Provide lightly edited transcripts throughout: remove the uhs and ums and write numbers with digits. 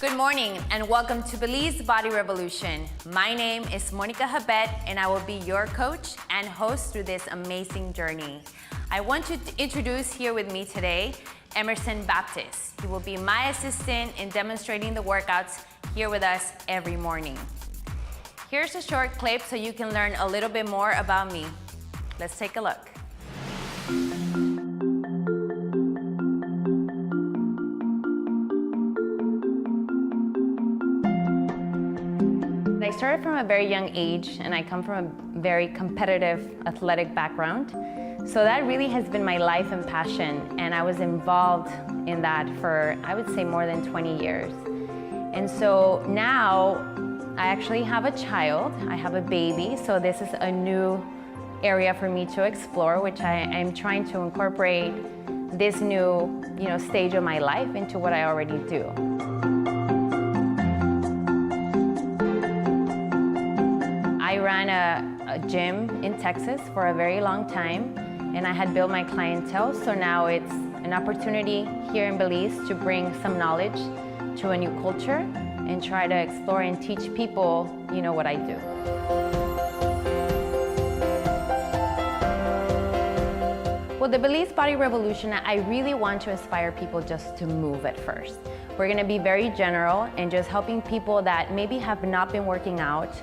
Good morning and welcome to Belize Body Revolution. My name is Monica Habet and I will be your coach and host through this amazing journey. I want to introduce here with me today Emerson Baptist. He will be my assistant in demonstrating the workouts here with us every morning. Here's a short clip so you can learn a little bit more about me. Let's take a look. I started from a very young age and I come from a very competitive athletic background. So that really has been my life and passion, and I was involved in that for, I would say, more than 20 years. And so now I actually have a child, I have a baby, so this is a new area for me to explore, which I'm trying to incorporate this new stage of my life into what I already do. I ran a gym in Texas for a very long time, and I had built my clientele, so now it's an opportunity here in Belize to bring some knowledge to a new culture and try to explore and teach people, what I do. Well, the Belize Body Revolution, I really want to inspire people just to move at first. We're gonna be very general and just helping people that maybe have not been working out,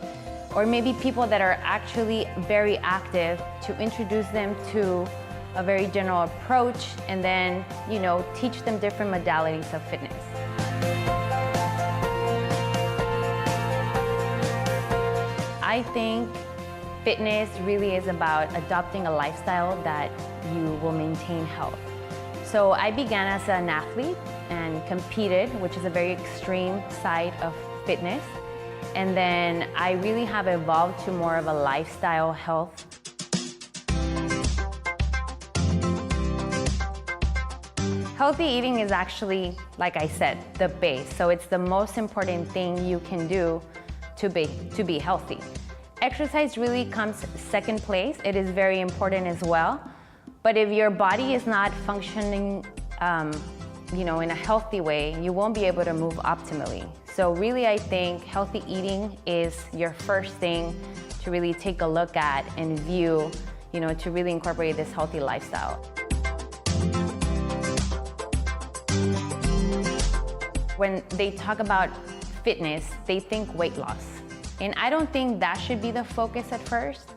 or maybe people that are actually very active, to introduce them to a very general approach and then, teach them different modalities of fitness. I think fitness really is about adopting a lifestyle that you will maintain health. So I began as an athlete and competed, which is a very extreme side of fitness. And then I really have evolved to more of a lifestyle health. Healthy eating is actually, like I said, the base. So it's the most important thing you can do to be healthy. Exercise really comes second place. It is very important as well. But if your body is not functioning in a healthy way, you won't be able to move optimally. So really, I think healthy eating is your first thing to really take a look at and view, to really incorporate this healthy lifestyle. When they talk about fitness, they think weight loss. And I don't think that should be the focus at first.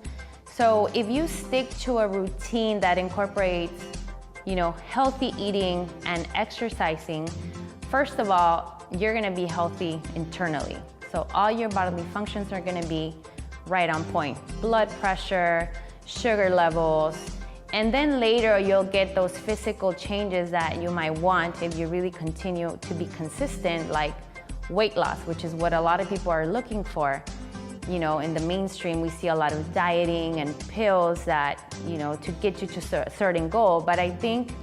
So if you stick to a routine that incorporates healthy eating and exercising, first of all, you're gonna be healthy internally. So all your bodily functions are gonna be right on point. Blood pressure, sugar levels, and then later you'll get those physical changes that you might want if you really continue to be consistent, like weight loss, which is what a lot of people are looking for. In the mainstream, we see a lot of dieting and pills that, to get you to a certain goal. But I think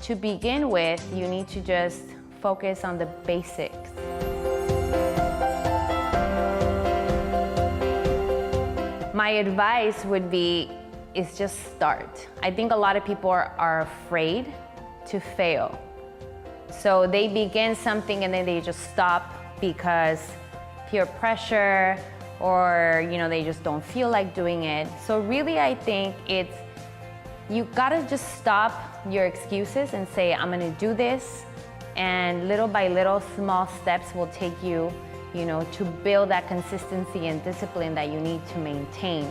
to begin with, you need to just focus on the basics. My advice would be, is just start. I think a lot of people are afraid to fail. So they begin something and then they just stop because peer pressure, or they just don't feel like doing it. So really, I think you gotta just stop your excuses and say, I'm gonna do this, and little by little, small steps will take you, to build that consistency and discipline that you need to maintain.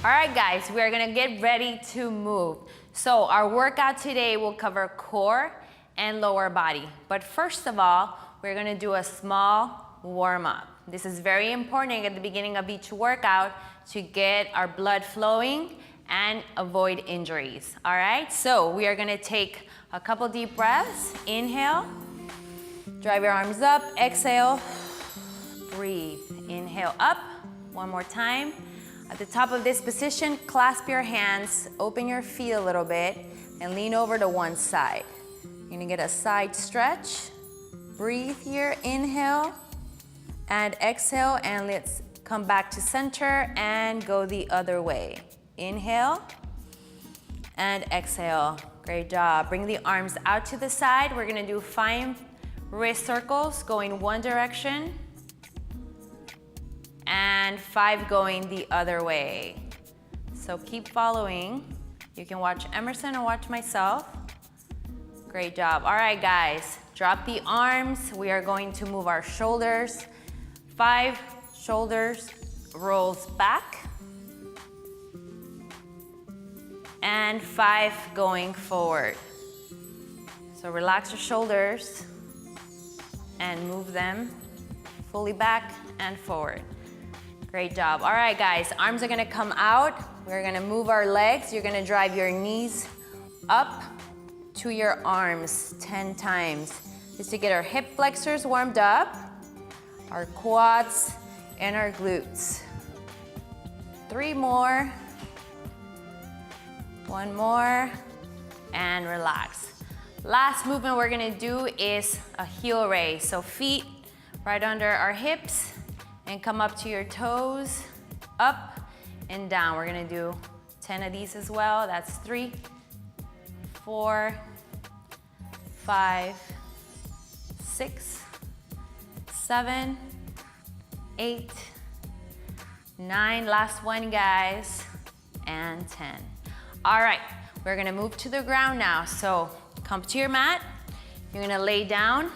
All right, guys, we're gonna get ready to move. So our workout today will cover core and lower body. But first of all, we're gonna do a small warm-up. This is very important at the beginning of each workout to get our blood flowing and avoid injuries. All right, so we are gonna take a couple deep breaths. Inhale, drive your arms up, exhale, breathe. Inhale up, one more time. At the top of this position, clasp your hands, open your feet a little bit, and lean over to one side. You're gonna get a side stretch. Breathe here, inhale, and exhale, and let's come back to center and go the other way. Inhale, and exhale. Great job. Bring the arms out to the side. We're gonna do 5 wrist circles going one direction and 5 going the other way. So keep following. You can watch Emerson or watch myself. Great job. All right, guys, drop the arms. We are going to move our shoulders. 5 shoulders rolls back and 5 going forward. So relax your shoulders and move them fully back and forward. Great job. All right, guys, arms are gonna come out. We're gonna move our legs. You're gonna drive your knees up to your arms 10 times. Just to get our hip flexors warmed up, our quads, and our glutes. 3 more. 1 more, and relax. Last movement we're gonna do is a heel raise. So feet right under our hips and come up to your toes, up and down. We're gonna do 10 of these as well. That's 3, 4, 5, 6, 7, 8, 9. Last one, guys, and 10. All right, we're gonna move to the ground now. So come to your mat. You're gonna lay down.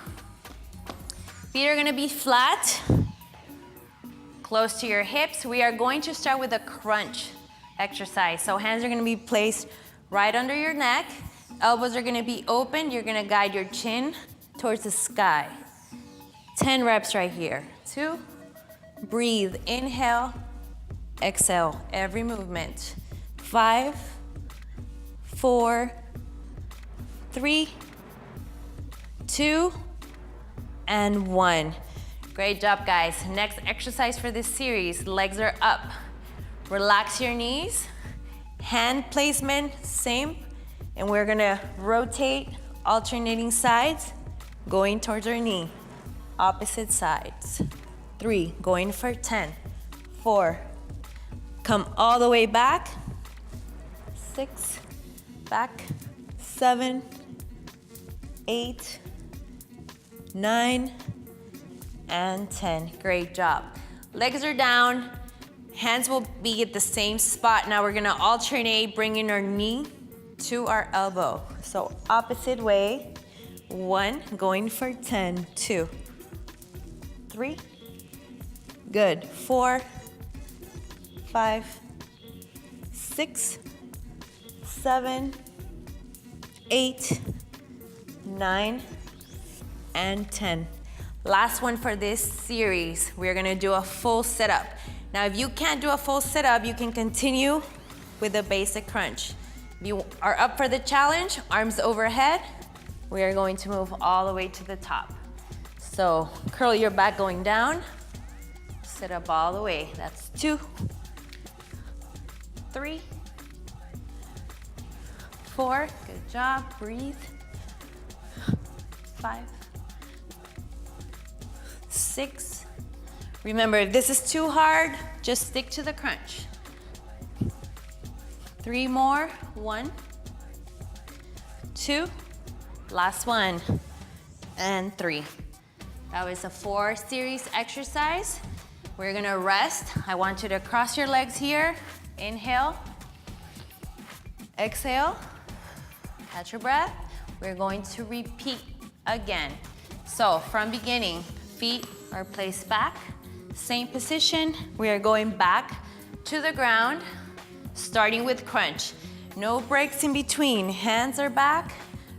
Feet are gonna be flat, close to your hips. We are going to start with a crunch exercise. So hands are gonna be placed right under your neck. Elbows are gonna be open. You're gonna guide your chin towards the sky. 10 reps right here. 2, breathe, inhale, exhale, every movement. 5, 4, 3, 2, and 1. Great job, guys. Next exercise for this series, legs are up. Relax your knees, hand placement, same. And we're gonna rotate, alternating sides, going towards our knee. Opposite sides. 3, going for 10. 4, come all the way back. 6, back. 7, 8, 9, and 10. Great job. Legs are down. Hands will be at the same spot. Now we're gonna alternate, bringing our knee to our elbow. So opposite way. 1, going for 10. 2, 3, good. 4, 5, 6, 7, 8, 9, and 10. Last one for this series. We're gonna do a full sit-up. Now, if you can't do a full sit-up, you can continue with a basic crunch. If you are up for the challenge, arms overhead, we are going to move all the way to the top. So curl your back going down, sit up all the way. That's 2, 3, 4, good job, breathe. 5, 6. Remember, if this is too hard, just stick to the crunch. 3 more, 1, 2, last one, and 3. That was a 4 series exercise. We're gonna rest. I want you to cross your legs here. Inhale, exhale, catch your breath. We're going to repeat again. So from beginning, feet are placed back, same position. We are going back to the ground, starting with crunch. No breaks in between. Hands are back,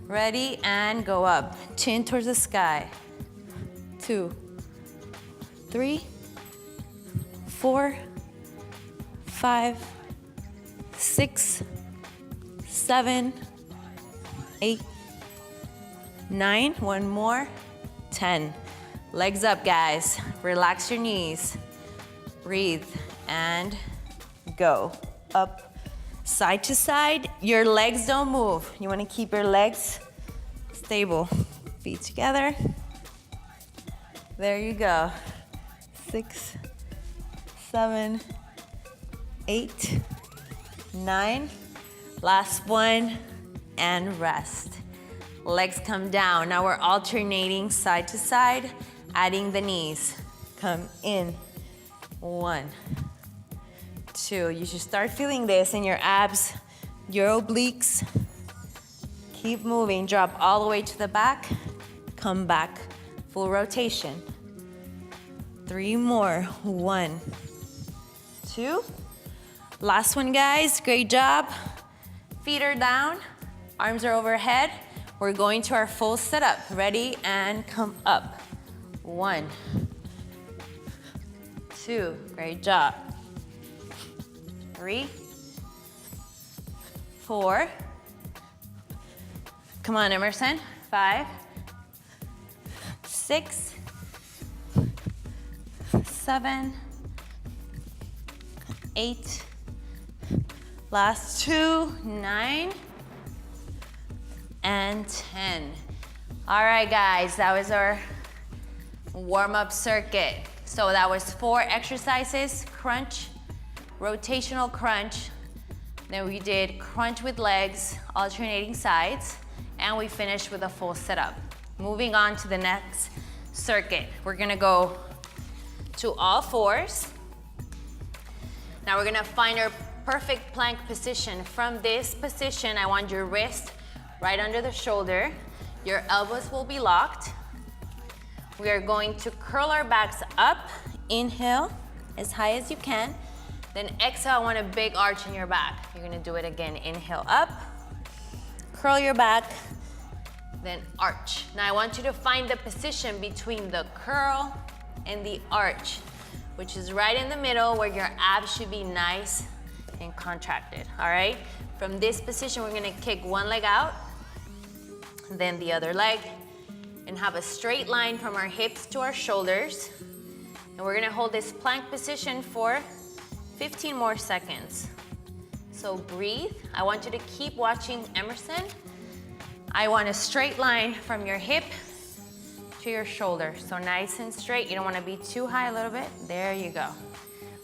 ready, and go up. Chin towards the sky. 2, 3, 4, 5, 6, 7, 8, 9, 1 more, 10. Legs up, guys. Relax your knees. Breathe and go. Up, side to side. Your legs don't move. You want to keep your legs stable. Feet together. There you go. 6, 7, 8, 9. Last one, and rest. Legs come down. Now we're alternating side to side, adding the knees. Come in, 1, 2. You should start feeling this in your abs, your obliques. Keep moving, drop all the way to the back, come back, full rotation. 3 more, 1, 2. Last one, guys, great job. Feet are down, arms are overhead. We're going to our full setup. Ready, and come up. 1, 2, great job. 3, 4. Come on, Emerson. 5, 6, 7, 8. Last 2, 9, and 10. All right, guys, that was our warm-up circuit. So that was 4 exercises: crunch, rotational crunch, then we did crunch with legs, alternating sides, and we finished with a full setup. Moving on to the next circuit. We're gonna go to all fours. Now we're gonna find our perfect plank position. From this position, I want your wrist right under the shoulder. Your elbows will be locked. We are going to curl our backs up. Inhale as high as you can. Then exhale, I want a big arch in your back. You're gonna do it again. Inhale up, curl your back, then arch. Now I want you to find the position between the curl and the arch, which is right in the middle where your abs should be nice and contracted, all right? From this position, we're gonna kick one leg out, then the other leg, and have a straight line from our hips to our shoulders. And we're gonna hold this plank position for 15 more seconds. So breathe. I want you to keep watching Emerson. I want a straight line from your hip to your shoulder. So nice and straight. You don't wanna be too high, a little bit. There you go.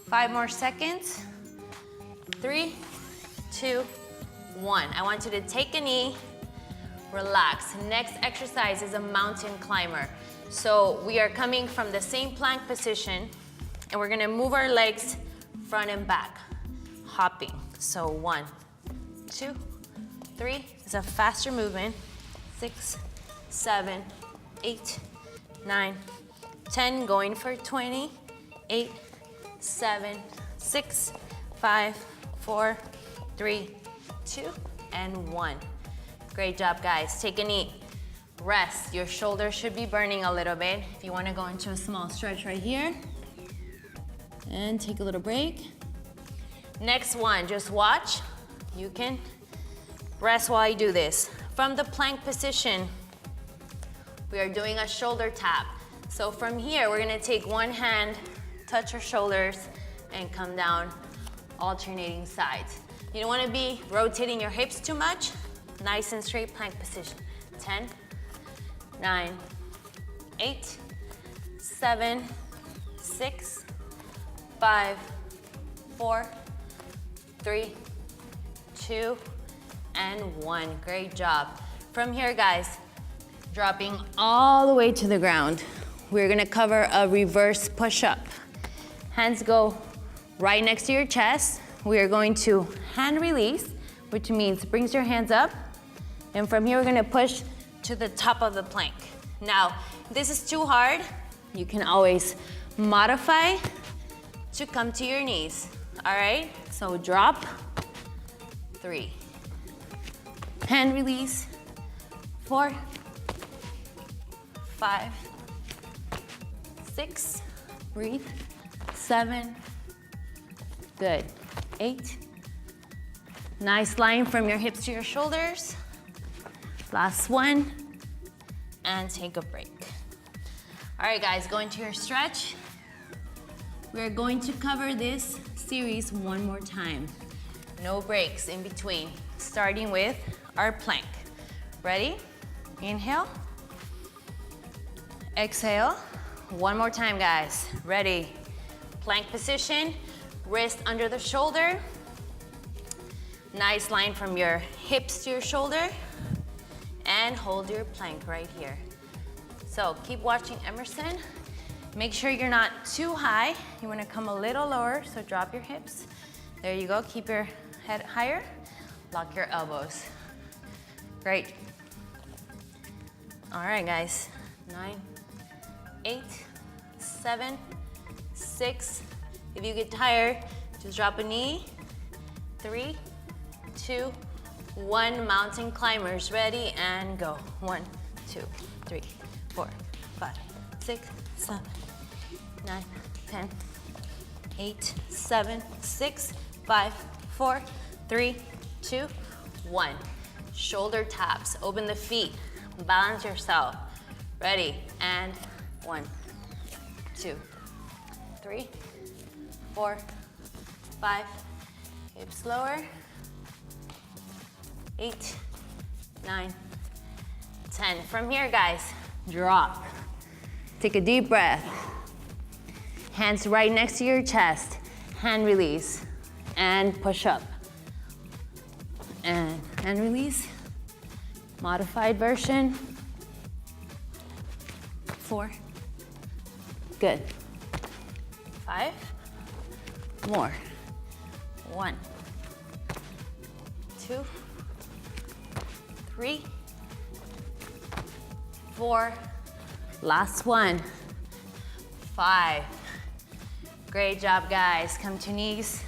5 more seconds. 3, 2, 1. I want you to take a knee, relax. Next exercise is a mountain climber. So we are coming from the same plank position, and we're gonna move our legs front and back, hopping. So 1, 2, 3. It's a faster movement. 6, 7, 8, 9, 10. Going for 20. 8, 7, 6, 5, 4, 3, 2, and 1. Great job, guys. Take a knee. Rest. Your shoulders should be burning a little bit. If you want to go into a small stretch right here. And take a little break. Next one, just watch. You can rest while you do this. From the plank position, we are doing a shoulder tap. So from here, we're gonna take one hand, touch our shoulders, and come down, alternating sides. You don't wanna be rotating your hips too much. Nice and straight plank position. 10, 9, 8, 7, 6, 5, 4, 3, 2, and 1. Great job. From here, guys, dropping all the way to the ground, we're gonna cover a reverse push-up. Hands go right next to your chest. We are going to hand release, which means brings your hands up, and from here we're gonna push to the top of the plank. Now, if this is too hard, you can always modify to come to your knees, all right? So drop, 3. Hand release, 4, 5, 6, breathe, 7, good, 8. Nice line from your hips to your shoulders. Last one, and take a break. All right, guys, go into your stretch. We're going to cover this series one more time. No breaks in between, starting with our plank. Ready? Inhale. Exhale. One more time, guys. Ready? Plank position, wrist under the shoulder. Nice line from your hips to your shoulder. And hold your plank right here. So keep watching Emerson. Make sure you're not too high. You wanna come a little lower, so drop your hips. There you go, keep your head higher. Lock your elbows. Great. All right, guys. 9, 8, 7, 6. If you get tired, just drop a knee. 3, 2, 1. Mountain climbers, ready and go. 1, 2, 3, 4, 5, 6, 7, 9, 10, 8, 7, 6, 5, 4, 3, 2, 1. Shoulder taps, open the feet, balance yourself. Ready, and 1, 2, 3, 4, 5, hips lower, 8, 9, 10. From here, guys, drop. Take a deep breath. Hands right next to your chest. Hand release, and push up. And hand release. Modified version. 4. Good. 5. More. 1, 2, 3, 4. Last one. 5. Great job, guys. Come to knees.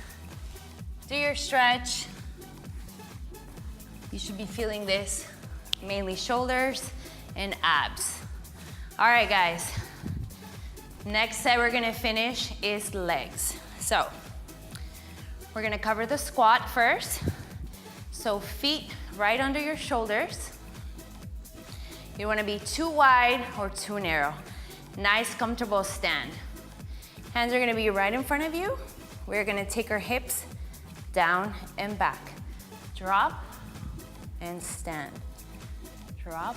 Do your stretch. You should be feeling this, mainly shoulders and abs. All right, guys. Next set we're gonna finish is legs. So, we're gonna cover the squat first. So feet right under your shoulders. You wanna be too wide or too narrow. Nice, comfortable stand. Hands are gonna be right in front of you. We're gonna take our hips down and back. Drop and stand. Drop.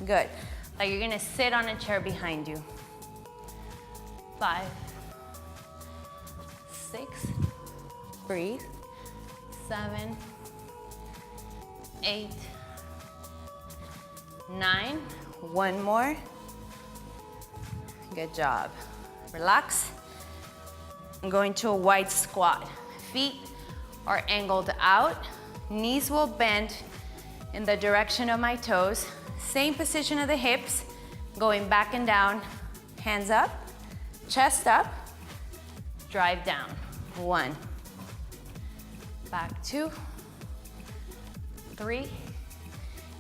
Good. Like you're gonna sit on a chair behind you. 5, 6, breathe. 7, 8, 9. One more. Good job. Relax. I'm going to a wide squat. Feet are angled out. Knees will bend in the direction of my toes. Same position of the hips, going back and down. Hands up, chest up, drive down. 1. Back 2, 3.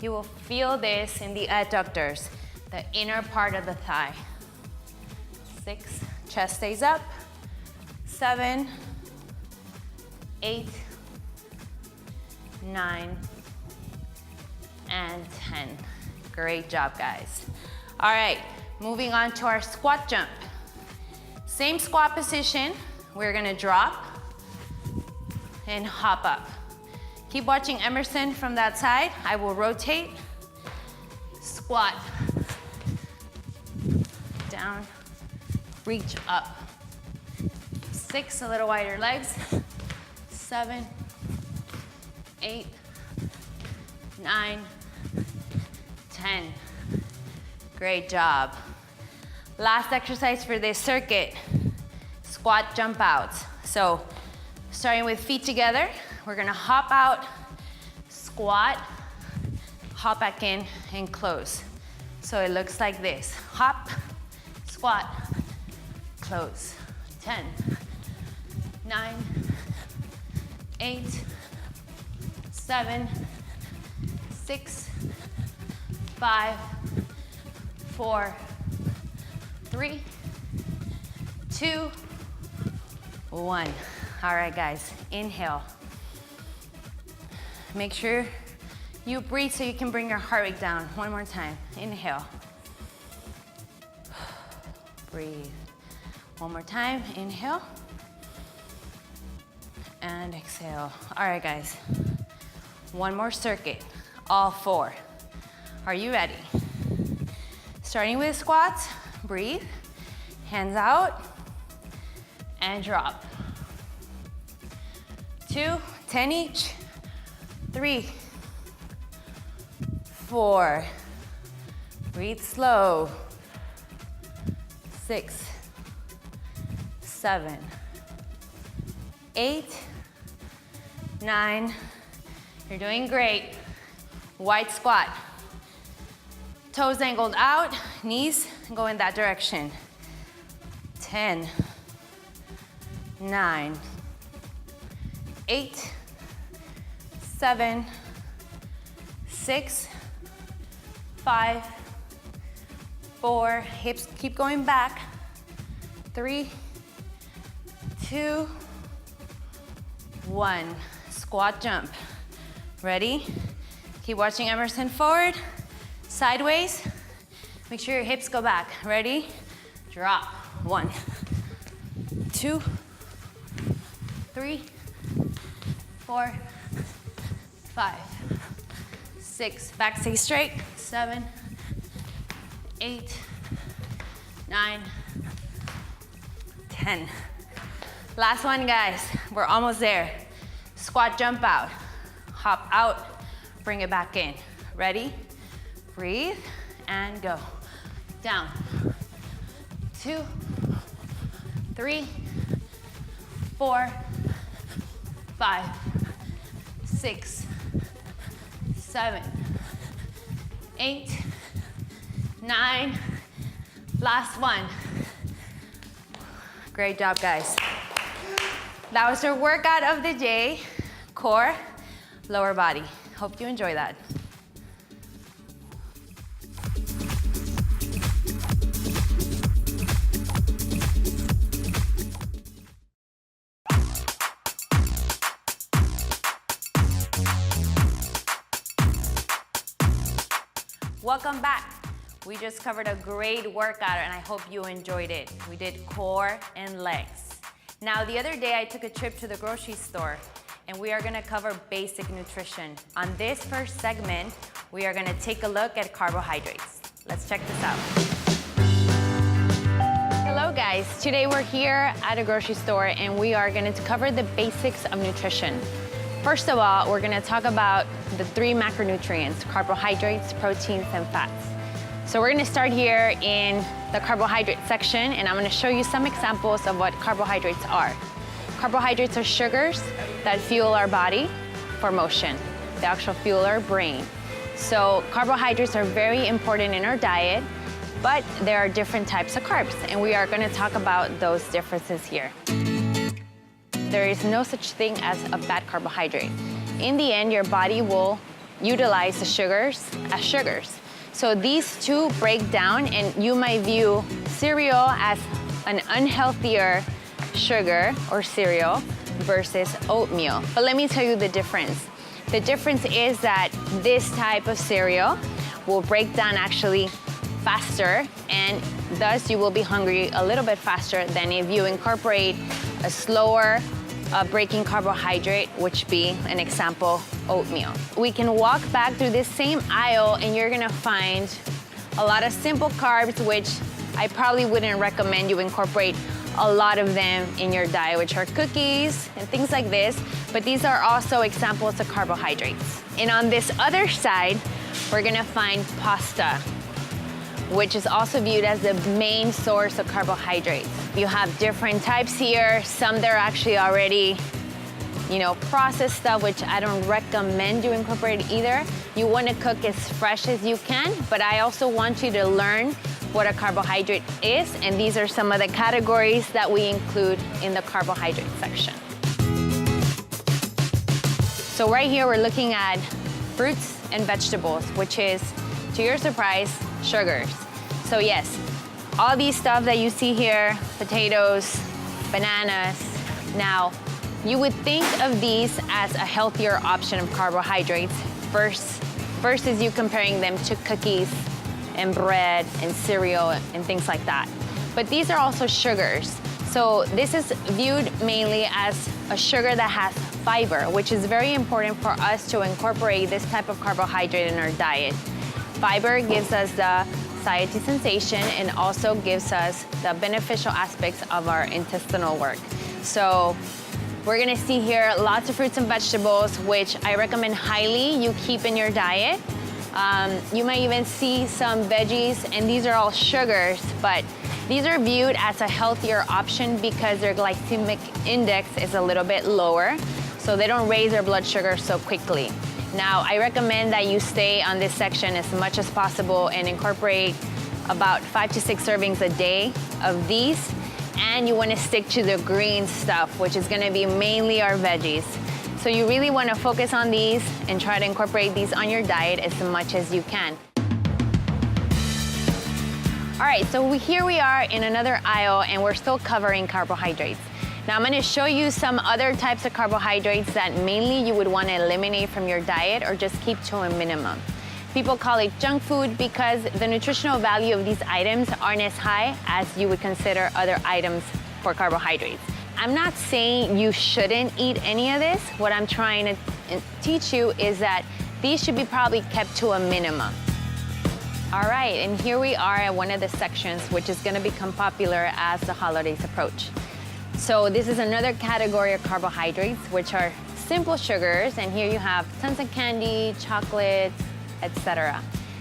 You will feel this in the adductors, the inner part of the thigh. 6, chest stays up. 7, 8, 9, and 10. Great job, guys. All right, moving on to our squat jump. Same squat position. We're gonna drop and hop up. Keep watching Emerson from that side. I will rotate, squat, down, reach up. 6, a little wider legs. 7, 8, 9, 10. Great job. Last exercise for this circuit, squat jump outs. So starting with feet together, we're gonna hop out, squat, hop back in, and close. So it looks like this. Hop, squat, close. 10, 9, 8, 7, 6, 5, 4, 3, 2, 1. All right, guys, inhale. Make sure you breathe so you can bring your heart rate down. One more time, inhale. Breathe. One more time, inhale. And exhale. All right, guys. One more circuit, all 4. Are you ready? Starting with squats, breathe, hands out, and drop. 2, 10 each. 3, 4, breathe slow, 6, 7, 8, 9, you're doing great. Wide squat. Toes angled out, knees go in that direction. 10, 9, 8, 7, 6, 5, 4, hips keep going back. 3, 2, 1. Squat jump. Ready? Keep watching Emerson forward, sideways. Make sure your hips go back. Ready? Drop. 1, 2, 3, 4, 5, 6. Back stay straight. 7, 8, 9, 10. Last one, guys. We're almost there. Squat jump out. Hop out. Bring it back in. Ready? Breathe and go. Down. 2, 3, 4, 5, 6, 7, 8, 9. Last one. Great job, guys. That was your workout of the day. Core, lower body. Hope you enjoy that. Welcome back. We just covered a great workout and I hope you enjoyed it. We did core and legs. Now, the other day I took a trip to the grocery store and we are gonna cover basic nutrition. On this first segment, we are gonna take a look at carbohydrates. Let's check this out. Hello guys, today we're here at a grocery store and we are gonna cover the basics of nutrition. First of all, we're gonna talk about the 3 macronutrients, carbohydrates, proteins, and fats. So we're gonna start here in the carbohydrate section and I'm gonna show you some examples of what carbohydrates are. Carbohydrates are sugars that fuel our body for motion. They actually fuel our brain. So carbohydrates are very important in our diet, but there are different types of carbs and we are gonna talk about those differences here. There is no such thing as a bad carbohydrate. In the end, your body will utilize the sugars as sugars. So these two break down and you might view cereal as an unhealthier sugar or cereal versus oatmeal. But let me tell you the difference. The difference is that this type of cereal will break down actually faster and thus you will be hungry a little bit faster than if you incorporate a slower breaking carbohydrate, which be an example, oatmeal. We can walk back through this same aisle and you're gonna find a lot of simple carbs, which I probably wouldn't recommend you incorporate a lot of them in your diet, which are cookies and things like this, but these are also examples of carbohydrates. And on this other side, we're gonna find pasta, which is also viewed as the main source of carbohydrates. You have different types here. Some that are actually already, processed stuff, which I don't recommend you incorporate either. You want to cook as fresh as you can, but I also want you to learn what a carbohydrate is, and these are some of the categories that we include in the carbohydrate section. So right here, we're looking at fruits and vegetables, which is, to your surprise, sugars. So yes, all these stuff that you see here, potatoes, bananas. Now, you would think of these as a healthier option of carbohydrates versus you comparing them to cookies and bread and cereal and things like that. But these are also sugars. So this is viewed mainly as a sugar that has fiber, which is very important for us to incorporate this type of carbohydrate in our diet. Fiber gives us the satiety sensation and also gives us the beneficial aspects of our intestinal work. So We're gonna see here lots of fruits and vegetables, which I recommend highly you keep in your diet. You might even see some veggies, and these are all sugars, but these are viewed as a healthier option because their glycemic index is a little bit lower, so they don't raise their blood sugar so quickly. Now, I recommend that you stay on this section as much as possible and incorporate about 5 to 6 servings a day of these, and you want to stick to the green stuff, which is going to be mainly our veggies. So you really want to focus on these and try to incorporate these on your diet as much as you can. All right, so here we are in another aisle, and we're still covering carbohydrates. Now I'm going to show you some other types of carbohydrates that mainly you would want to eliminate from your diet or just keep to a minimum. People call it junk food because the nutritional value of these items aren't as high as you would consider other items for carbohydrates. I'm not saying you shouldn't eat any of this. What I'm trying to teach you is that these should be probably kept to a minimum. All right, and here we are at one of the sections which is going to become popular as the holidays approach. So this is another category of carbohydrates, which are simple sugars, and here you have tons of candy, chocolates, etc.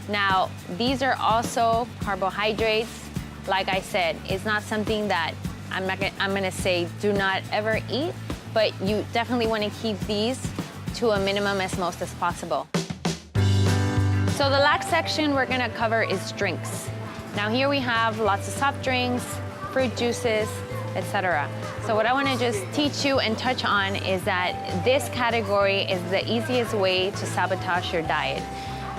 Now, these are also carbohydrates. Like I said, it's not something that I'm gonna say do not ever eat, but you definitely want to keep these to a minimum as most as possible. So the last section we're gonna cover is drinks. Now here we have lots of soft drinks, fruit juices, etc. So what I want to just teach you and touch on is that this category is the easiest way to sabotage your diet.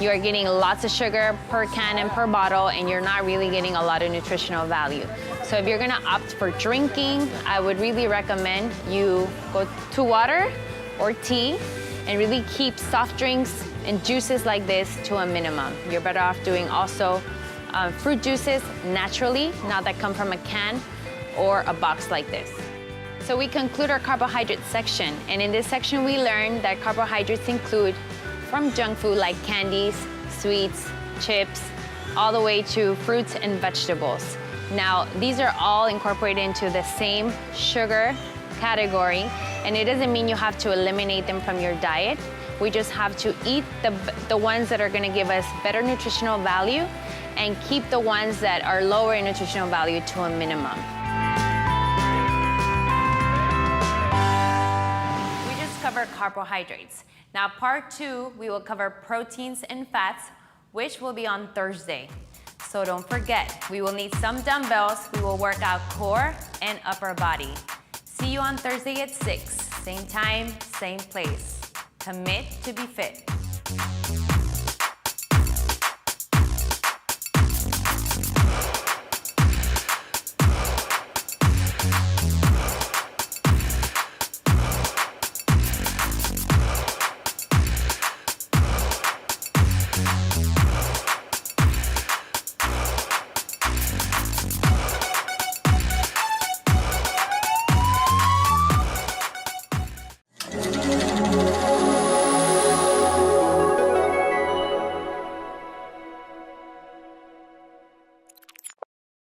You are getting lots of sugar per can and per bottle, and you're not really getting a lot of nutritional value. So if you're gonna opt for drinking, I would really recommend you go to water or tea and really keep soft drinks and juices like this to a minimum. You're better off doing also fruit juices naturally, not that come from a can or a box like this. So we conclude our carbohydrate section, and in this section we learned that carbohydrates include from junk food like candies, sweets, chips, all the way to fruits and vegetables. Now, these are all incorporated into the same sugar category, and it doesn't mean you have to eliminate them from your diet. We just have to eat the ones that are gonna give us better nutritional value and keep the ones that are lower in nutritional value to a minimum. We just covered carbohydrates. Now, part 2, we will cover proteins and fats, which will be on Thursday. So don't forget, we will need some dumbbells. We will work out core and upper body. See you on Thursday at 6, same time, same place. Commit to be fit.